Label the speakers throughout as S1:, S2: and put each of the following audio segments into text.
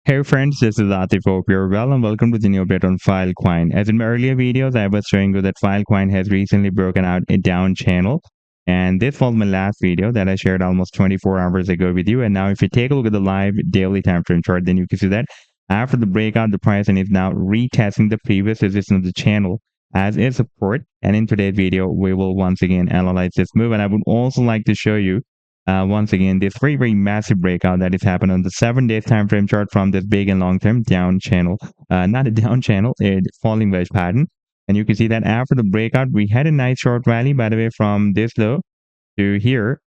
S1: Hey friends, this is Atif. Hope you're well and welcome to the new update on Filecoin. As in my earlier videos, I was showing you that Filecoin has recently broken out a down channel. And this was my last video that I shared almost 24 hours ago with you. And now if you take a look at the live daily time frame chart, then you can see that after the breakout, the price is now retesting the previous resistance of the channel as a support. And in today's video, we will once again analyze this move. And I would also like to show you once again this very massive breakout that has happened on the 7 days time frame chart from this big and long term down channel, not a down channel, a falling wedge pattern. And you can see that after the breakout we had a nice short rally, by the way, from this low to here.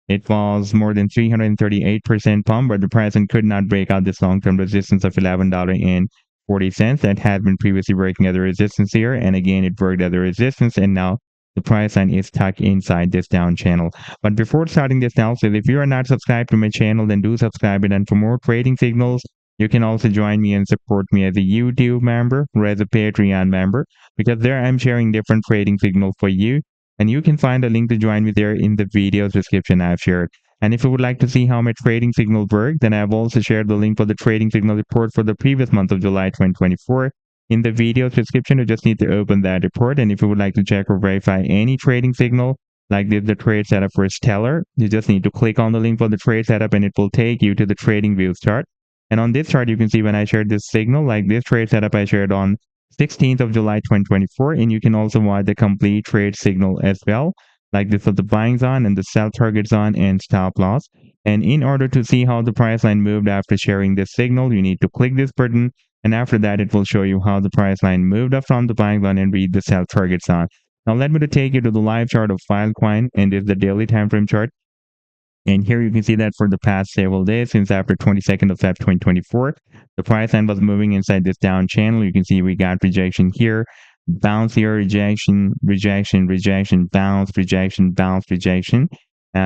S1: It was more than 338% pump, but the price could not break out this long term resistance of $11.40 that had been previously working as a resistance here. And again, it worked as a resistance, and now the price line is stuck inside this down channel. But before starting this analysis, if you are not subscribed to my channel, then do subscribe it. And for more trading signals, you can also join me and support me as a YouTube member or as a Patreon member, because there I'm sharing different trading signals for you. And you can find a link to join me there in the video description I've shared. And if you would like to see how my trading signals work, then I've also shared the link for the trading signal report for the previous month of July 2024 in the video description. You just need to open that report. And if you would like to check or verify any trading signal, like the trade setup for Stellar, you just need to click on the link for the trade setup and it will take you to the TradingView chart. And on this chart, you can see when I shared this signal, like this trade setup I shared on 16th of July 2024, and you can also watch the complete trade signal as well, like this was the buying zone and the sell target zone and stop loss. And in order to see how the price line moved after sharing this signal, you need to click this button, and after that it will show you how the price line moved up from the buying zone and read the sell target zone. Now let me to take you to the live chart of Filecoin, and this is the daily time frame chart. And here you can see that for the past several days, since after 22nd of Feb 2024, the price line was moving inside this down channel. You can see we got rejection here, bounce here, rejection, rejection, rejection, bounce, rejection, bounce, rejection.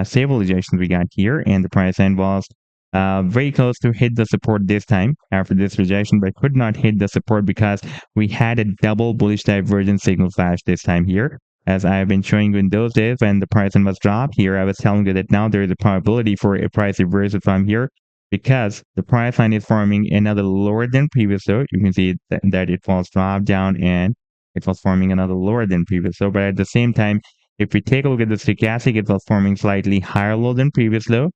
S1: Several rejections we got here, and the price line was very close to hit the support this time after this rejection, but could not hit the support because we had a double bullish divergence signal flash this time here. As I have been showing you in those days when the price was dropped here, I was telling you that now there is a probability for a price reversal from here, because the price line is forming another lower than previous low. You can see that it was dropped down and it was forming another lower than previous low. But at the same time, if we take a look at the stochastic, it was forming slightly higher low than previous low.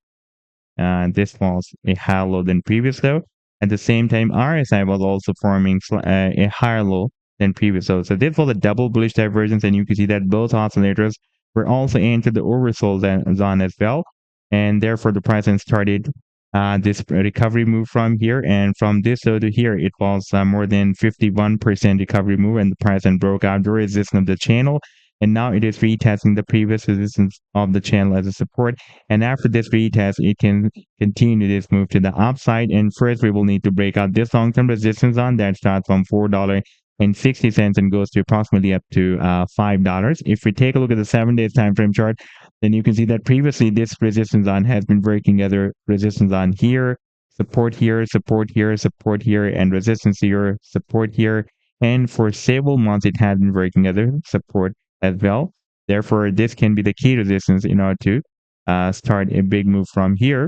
S1: This was a higher low than previous low. At the same time, RSI was also forming a higher low than previous low. So this was a double bullish divergence, and you can see that both oscillators were also entered the oversold zone as well. And therefore, the price then started this recovery move from here, and from this low to here, it was more than 51% recovery move, and the price then broke out the resistance of the channel. And now it is retesting the previous resistance of the channel as a support. And after this retest, it can continue this move to the upside. And first, we will need to break out this long-term resistance on that starts from $4.60 and goes to approximately up to $5. If we take a look at the 7 days time frame chart, then you can see that previously this resistance on has been working as a resistance on here, support here, support here, support here, and resistance here, support here. And for several months, it has been working as a support as well. Therefore, this can be the key resistance in order to start a big move from here.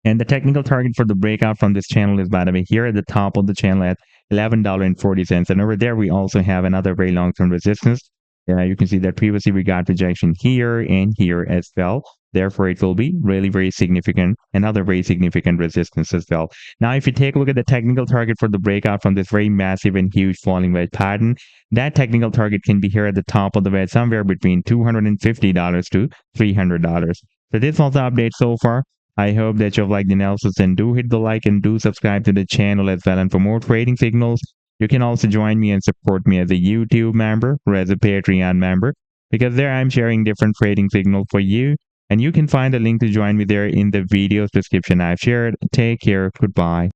S1: And the technical target for the breakout from this channel is, by the way, here at the top of the channel at $11.40. And over there, we also have another very long-term resistance. You can see that previously we got rejection here and here as well. Therefore, it will be really very significant, another very significant resistance as well. Now, if you take a look at the technical target for the breakout from this very massive and huge falling wedge pattern, that technical target can be here at the top of the wedge, somewhere between $250 to $300. So this was the update so far. I hope that you've liked the analysis, and do hit the like and do subscribe to the channel as well. And for more trading signals, you can also join me and support me as a YouTube member or as a Patreon member, because there I'm sharing different trading signals for you. And you can find a link to join me there in the video's description I've shared. Take care. Goodbye.